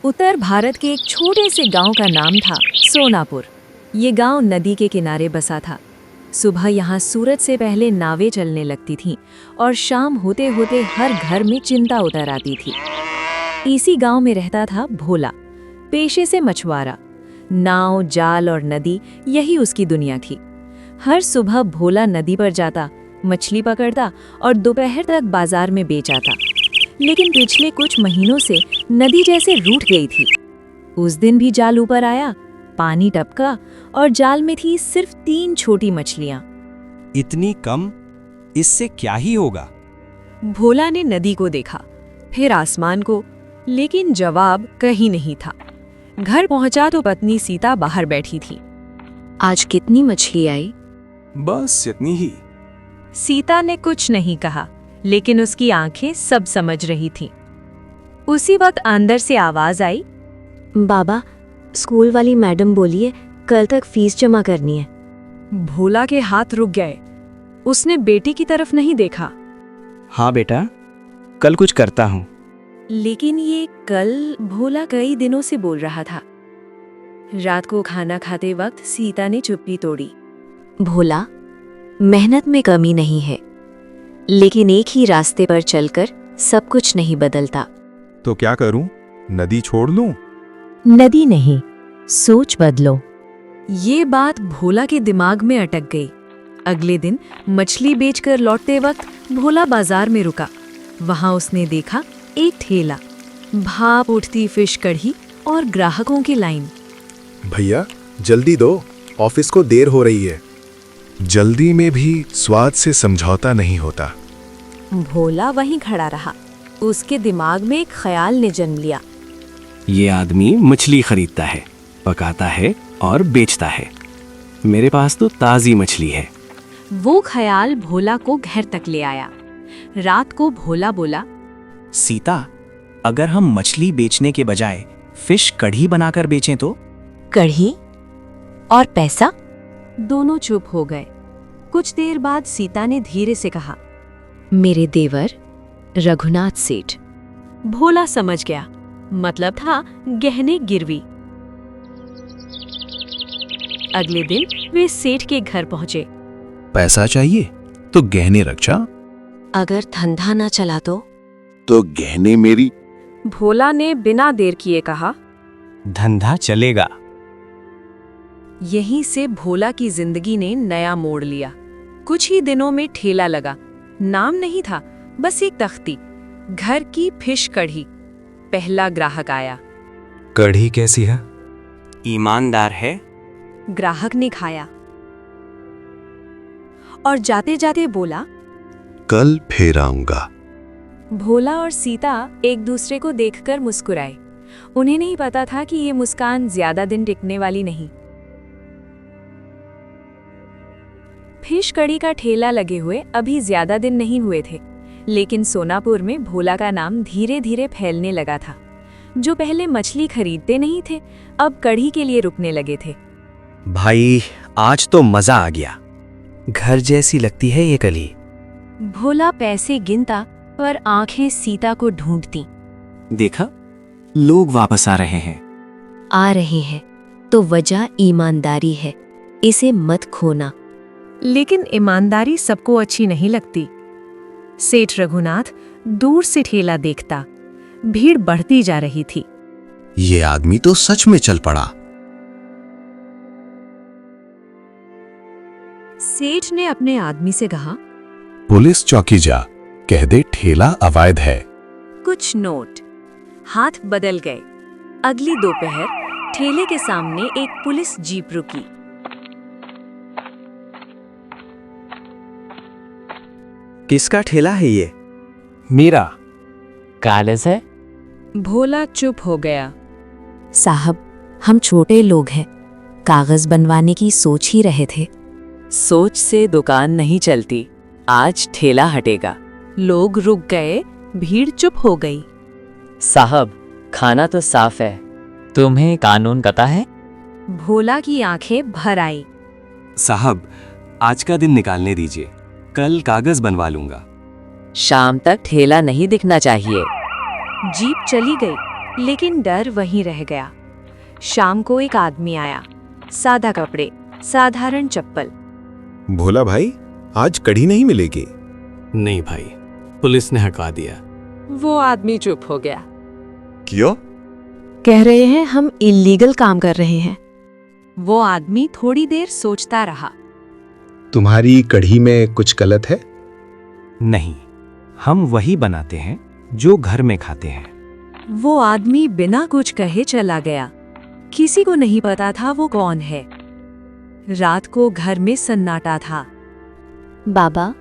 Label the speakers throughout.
Speaker 1: उत्तर भारत के एक छोटे से गांव का नाम था सोनापुर। ये गांव नदी के किनारे बसा था। सुबह यहाँ सूरज से पहले नावें चलने लगती थीं और शाम होते होते हर घर में चिंता उतर आती थी। इसी गांव में रहता था भोला, पेशे से मछुआरा। नाव, जाल और नदी यही उसकी दुनिया थी। हर सुबह भोला नदी पर जाता, मछली पकड़ता और दोपहर तक बाजार में बेच आता। लेकिन पिछले कुछ महीनों से नदी जैसे रूठ गई थी। उस दिन भी जाल ऊपर आया, पानी टपका और जाल में थी सिर्फ 3 छोटी मछलियां।
Speaker 2: इतनी कम? इससे क्या ही होगा?
Speaker 1: भोला ने नदी को देखा, फिर आसमान को, लेकिन जवाब कहीं नहीं था। घर पहुंचा तो पत्नी सीता बाहर बैठी थी। आज कितनी मछली आई?
Speaker 2: बस इतनी ही।
Speaker 1: सीता ने कुछ नहीं कहा, लेकिन उसकी आंखें सब समझ रही थीं। उसी वक्त अंदर से आवाज आई,
Speaker 3: बाबा, स्कूल वाली मैडम बोली है कल तक फीस जमा करनी है।
Speaker 1: भोला के हाथ रुक गए। उसने बेटी की तरफ नहीं देखा।
Speaker 2: हाँ बेटा, कल कुछ करता हूँ।
Speaker 1: लेकिन ये कल भोला कई दिनों से बोल रहा था। रात को खाना खाते वक्त सीता ने चुप्पी तोड़ी।
Speaker 3: भोला, मेहनत में कमी नहीं है, लेकिन एक ही रास्ते पर चलकर सब कुछ नहीं बदलता।
Speaker 4: तो क्या करूं? नदी छोड़ लूं?
Speaker 3: नदी नहीं, सोच बदलो।
Speaker 1: ये बात भोला के दिमाग में अटक गई। अगले दिन मछली बेचकर लौटते वक्त भोला बाजार में रुका। वहां उसने देखा एक ठेला, भाप उठती फिश कढ़ी और ग्राहकों की लाइन।
Speaker 4: भैया जल्दी दो, ऑफिस को देर हो रही है। जल्दी में भी स्वाद से समझौता नहीं होता।
Speaker 1: भोला वहीं खड़ा रहा। उसके दिमाग में एक ख्याल ने जन्म लिया।
Speaker 2: ये आदमी मछली खरीदता है, पकाता है और बेचता है। मेरे पास तो ताजी मछली है।
Speaker 1: वो ख्याल भोला को घर तक ले आया। रात को भोला बोला,
Speaker 5: सीता, अगर हम मछली बेचने के बजाय फिश कढ़ी बनाकर बेचें तो?
Speaker 3: कढ़ी और पैसा?
Speaker 1: दोनों चुप हो गए। कुछ देर बाद सीता ने धीरे से कहा,
Speaker 3: मेरे देवर रघुनाथ सेठ।
Speaker 1: भोला समझ गया, मतलब था गहने गिरवी। अगले दिन वे सेठ के घर पहुंचे।
Speaker 6: पैसा चाहिए तो गहने रख जा।
Speaker 3: अगर धंधा ना चला तो
Speaker 6: गहने मेरी।
Speaker 1: भोला ने बिना देर किए कहा।
Speaker 2: धंधा चलेगा।
Speaker 1: यहीं से भोला की जिंदगी ने नया मोड़ लिया। कुछ ही दिनों में ठेला लगा। नाम नहीं था, बस एक तख्ती, घर की फिश कढ़ी। पहला ग्राहक आया।
Speaker 4: कढ़ी कैसी है?
Speaker 2: ईमानदार है।
Speaker 1: ग्राहक ने खाया और जाते जाते बोला,
Speaker 6: कल फिर आऊंगा।
Speaker 1: भोला और सीता एक दूसरे को देखकर मुस्कुराए। उन्हें नहीं पता था कि ये मुस्कान ज्यादा दिन टिकने वाली नहीं। फिश कड़ी का ठेला लगे हुए अभी ज्यादा दिन नहीं हुए थे, लेकिन सोनापुर में भोला का नाम धीरे धीरे फैलने लगा था। जो पहले मछली खरीदते नहीं थे, अब कढ़ी के लिए रुकने लगे थे।
Speaker 5: भाई, आज तो मजा आ गया। घर जैसी लगती है ये कली।
Speaker 1: भोला पैसे गिनता पर आंखें सीता को ढूंढती।
Speaker 5: देखा, लोग वापस आ रहे हैं।
Speaker 3: आ रहे हैं तो वजह ईमानदारी है, इसे मत खोना।
Speaker 1: लेकिन ईमानदारी सबको अच्छी नहीं लगती। सेठ रघुनाथ दूर से ठेला देखता। भीड़ बढ़ती जा रही थी।
Speaker 6: ये आदमी तो सच में चल पड़ा।
Speaker 1: सेठ ने अपने आदमी से कहा,
Speaker 4: पुलिस चौकी जा, कह दे ठेला अवैध है।
Speaker 1: कुछ नोट। हाथ बदल गए। अगली दोपहर ठेले के सामने एक पुलिस जीप रुकी।
Speaker 5: किसका ठेला है ये?
Speaker 2: मेरा।
Speaker 5: कागज है?
Speaker 1: भोला चुप हो गया।
Speaker 3: साहब, हम छोटे लोग हैं, कागज बनवाने की सोच ही रहे थे।
Speaker 7: सोच से दुकान नहीं चलती, आज ठेला हटेगा।
Speaker 1: लोग रुक गए, भीड़ चुप हो गई।
Speaker 7: साहब, खाना तो साफ है, तुम्हें कानून पता है?
Speaker 1: भोला की आंखें भर आई।
Speaker 2: साहब, आज का दिन निकालने दीजिए, कल कागज बनवा लूंगा।
Speaker 7: शाम तक ठेला नहीं दिखना चाहिए।
Speaker 1: जीप चली गई। लेकिन डर वहीं रह गया। शाम को एक आदमी आया, सादा कपड़े, साधारण चप्पल।
Speaker 4: भोला भाई, आज कढ़ी नहीं मिलेगी।
Speaker 2: नहीं भाई, पुलिस ने हटा दिया।
Speaker 1: वो आदमी चुप हो गया।
Speaker 6: क्यों?
Speaker 1: कह रहे हैं हम इल्लीगल काम कर रहे हैं। वो आदमी थोड़ी देर सोचता रहा।
Speaker 4: तुम्हारी कढ़ी में कुछ गलत है?
Speaker 2: नहीं, हम वही बनाते हैं जो घर में खाते हैं।
Speaker 1: वो आदमी बिना कुछ कहे चला गया। किसी को नहीं पता था वो कौन है। रात को घर में सन्नाटा था।
Speaker 3: बाबा,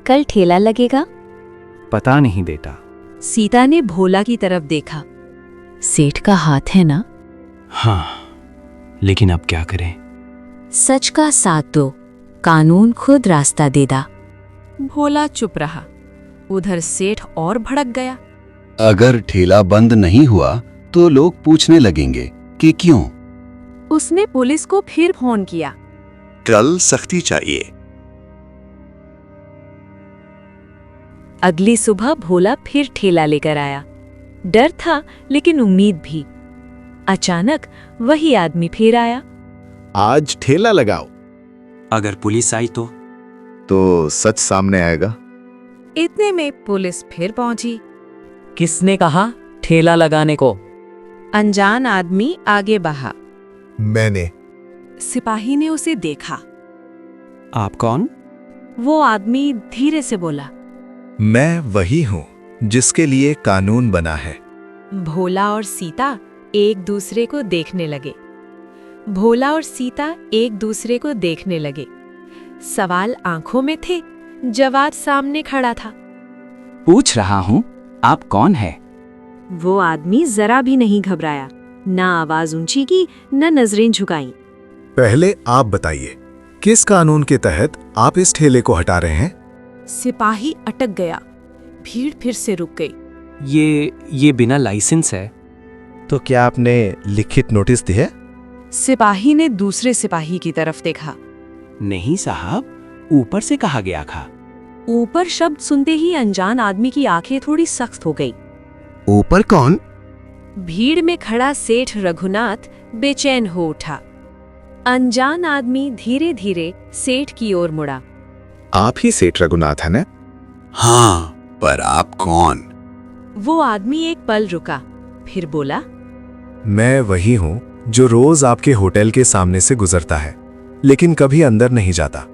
Speaker 3: कल ठेला लगेगा?
Speaker 2: पता नहीं बेटा।
Speaker 1: सीता ने भोला की तरफ देखा।
Speaker 3: सेठ का हाथ है ना?
Speaker 2: हाँ, लेकिन अब क्या करें?
Speaker 3: सच का साथ दो, कानून खुद रास्ता देगा।
Speaker 1: भोला चुप रहा। उधर सेठ और भड़क गया।
Speaker 6: अगर ठेला बंद नहीं हुआ तो लोग पूछने लगेंगे कि क्यों।
Speaker 1: उसने पुलिस को फिर फोन किया।
Speaker 6: कल सख्ती चाहिए।
Speaker 1: अगली सुबह भोला फिर ठेला लेकर आया। डर था लेकिन उम्मीद भी। अचानक वही आदमी फिर आया।
Speaker 4: आज ठेला लगाओ।
Speaker 5: अगर पुलिस आई
Speaker 6: तो सच सामने आएगा।
Speaker 1: इतने में पुलिस फिर पहुंची।
Speaker 7: किसने कहा ठेला लगाने को?
Speaker 1: अनजान आदमी आगे बढ़ा।
Speaker 4: मैंने।
Speaker 1: सिपाही ने उसे देखा।
Speaker 2: आप कौन?
Speaker 1: वो आदमी धीरे से बोला।
Speaker 4: मैं वही हूँ जिसके लिए कानून बना है।
Speaker 1: भोला और सीता एक दूसरे को देखने लगे। भोला और सीता एक दूसरे को देखने लगे। सवाल आंखों में थे, जवाब सामने खड़ा था।
Speaker 5: पूछ रहा हूं, आप कौन है?
Speaker 1: वो आदमी जरा भी नहीं घबराया, ना आवाज ऊंची की, न नजरें झुकाई।
Speaker 4: पहले आप बताइए, किस कानून के तहत आप इस ठेले को हटा रहे हैं?
Speaker 1: सिपाही अटक गया। भीड़ फिर से रुक गई।
Speaker 2: ये बिना लाइसेंस है।
Speaker 4: तो क्या आपने लिखित नोटिस दी है?
Speaker 1: सिपाही ने दूसरे सिपाही की तरफ देखा।
Speaker 2: नहीं साहब, ऊपर से कहा गया था।
Speaker 1: ऊपर शब्द सुनते ही अनजान आदमी की आंखें थोड़ी सख्त हो गई।
Speaker 6: ऊपर कौन?
Speaker 1: भीड़ में खड़ा सेठ रघुनाथ बेचैन हो उठा। अनजान आदमी धीरे धीरे सेठ की ओर मुड़ा।
Speaker 4: आप ही सेठ रघुनाथ है ना?
Speaker 6: हाँ, पर आप कौन?
Speaker 1: वो आदमी एक पल रुका, फिर बोला।
Speaker 4: मैं वही हूँ जो रोज आपके होटल के सामने से गुजरता है, लेकिन कभी अंदर नहीं जाता।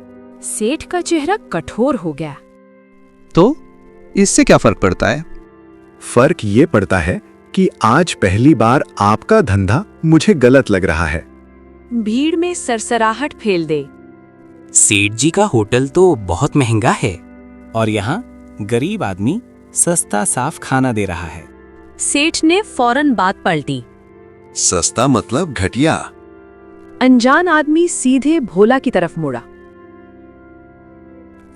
Speaker 1: सेठ का चेहरा कठोर हो गया।
Speaker 6: तो इससे क्या फर्क पड़ता है?
Speaker 4: फर्क ये पड़ता है कि आज पहली बार आपका धंधा मुझे गलत लग रहा है।
Speaker 1: भीड़ में सरसराहट फैल दे।
Speaker 5: सेठ जी का होटल तो बहुत महंगा है।
Speaker 2: और यहाँ गरीब आदमी सस्ता साफ खाना दे रहा है।
Speaker 1: सेठ ने फौरन बात पलटी।
Speaker 6: सस्ता मतलब घटिया।
Speaker 1: अनजान आदमी सीधे भोला की तरफ मुड़ा।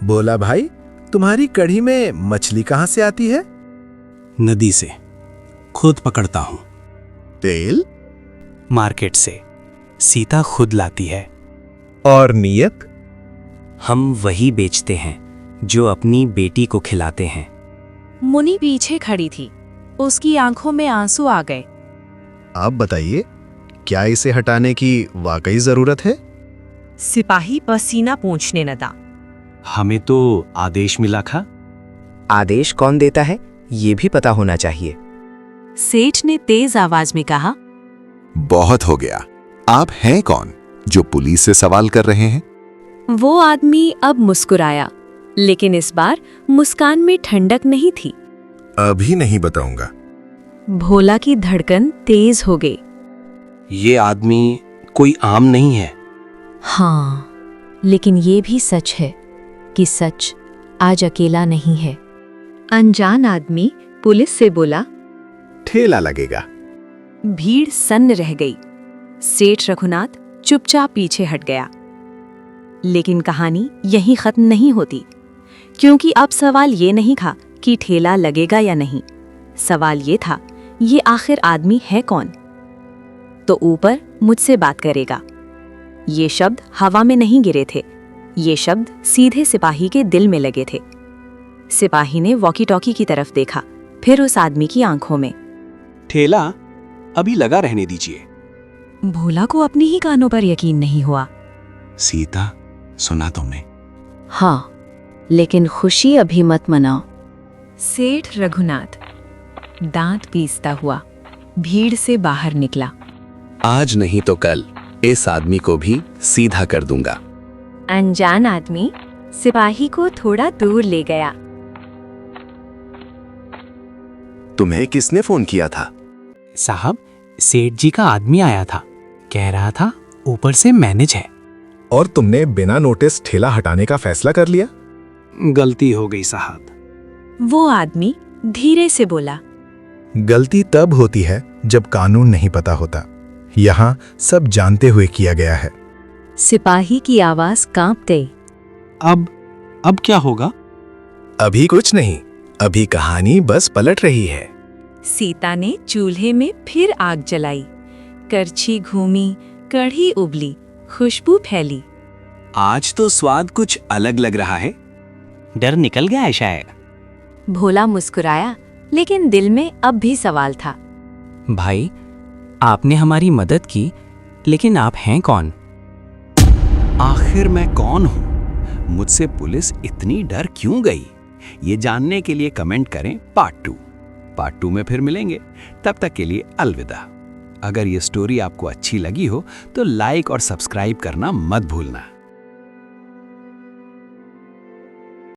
Speaker 4: बोला भाई, तुम्हारी कढ़ी में मछली कहाँ से आती है?
Speaker 2: नदी से, खुद पकड़ता हूँ।
Speaker 6: तेल?
Speaker 5: मार्केट से, सीता खुद लाती है।
Speaker 4: और नियत?
Speaker 5: हम वही बेचते हैं जो अपनी बेटी को खिलाते हैं।
Speaker 1: मुनि पीछे खड़ी थी। उसकी आंखों में आंसू आ गए।
Speaker 4: आप बताइए, क्या इसे हटाने की वाकई जरूरत है?
Speaker 1: सिपाही पसीना पोंछने लगा।
Speaker 2: हमें तो आदेश मिला था।
Speaker 5: आदेश कौन देता है, ये भी पता होना चाहिए।
Speaker 1: सेठ ने तेज आवाज में कहा।
Speaker 6: बहुत हो गया। आप हैं कौन जो पुलिस से सवाल कर रहे हैं?
Speaker 1: वो आदमी अब मुस्कुराया, लेकिन इस बार मुस्कान में ठंडक नहीं थी।
Speaker 4: अभी नहीं बताऊंगा।
Speaker 1: भोला की धड़कन तेज हो गई।
Speaker 2: ये आदमी कोई आम नहीं है।
Speaker 3: हाँ, लेकिन ये भी सच है कि सच आज अकेला नहीं है।
Speaker 1: अनजान आदमी पुलिस से बोला।
Speaker 4: ठेला लगेगा।
Speaker 1: भीड़ सन्न रह गई। सेठ रघुनाथ चुपचाप पीछे हट गया। लेकिन कहानी यहीं खत्म नहीं होती, क्योंकि अब सवाल ये नहीं था कि ठेला लगेगा या नहीं। सवाल ये था, ये आखिर आदमी है कौन? तो ऊपर मुझसे बात करेगा। ये शब्द हवा में नहीं गिरे थे। ये शब्द सीधे सिपाही के दिल में लगे थे। सिपाही ने वॉकी टॉकी की तरफ देखा, फिर उस आदमी की आंखों में।
Speaker 2: ठेला अभी लगा रहने दीजिए।
Speaker 1: भोला को अपने ही कानों पर यकीन नहीं हुआ।
Speaker 2: सीता, सुना तुमने?
Speaker 3: हाँ, लेकिन खुशी अभी मत मनाओ।
Speaker 1: सेठ रघुनाथ दांत पीसता हुआ भीड़ से बाहर निकला।
Speaker 6: आज नहीं तो कल इस आदमी को भी सीधा कर दूंगा।
Speaker 1: अनजान आदमी सिपाही को थोड़ा दूर ले गया।
Speaker 6: तुम्हें किसने फोन किया था?
Speaker 2: साहब, सेठ जी का आदमी आया था, कह रहा था ऊपर से मैनेज है।
Speaker 4: और तुमने बिना नोटिस ठेला हटाने का फैसला कर लिया?
Speaker 2: गलती हो गई साहब।
Speaker 1: वो आदमी धीरे से बोला।
Speaker 4: गलती तब होती है जब कानून नहीं पता होता। यहाँ सब जानते हुए किया गया है।
Speaker 1: सिपाही की आवाज कांप गई।
Speaker 2: अब क्या होगा?
Speaker 4: अभी कुछ नहीं, अभी कहानी बस पलट रही है।
Speaker 1: सीता ने चूल्हे में फिर आग जलाई। करछी घूमी, कढ़ी उबली, खुशबू फैली।
Speaker 2: आज तो स्वाद कुछ अलग लग रहा है। डर निकल गया है शायद।
Speaker 1: भोला मुस्कुराया, लेकिन दिल में अब भी सवाल था।
Speaker 2: भाई, आपने हमारी मदद की, लेकिन आप हैं कौन? आखिर मैं कौन हूं? मुझसे पुलिस इतनी डर क्यों गई? ये जानने के लिए कमेंट करें पार्ट 2 में फिर मिलेंगे। तब तक के लिए अलविदा। अगर ये स्टोरी आपको अच्छी लगी हो तो लाइक और सब्सक्राइब करना मत भूलना।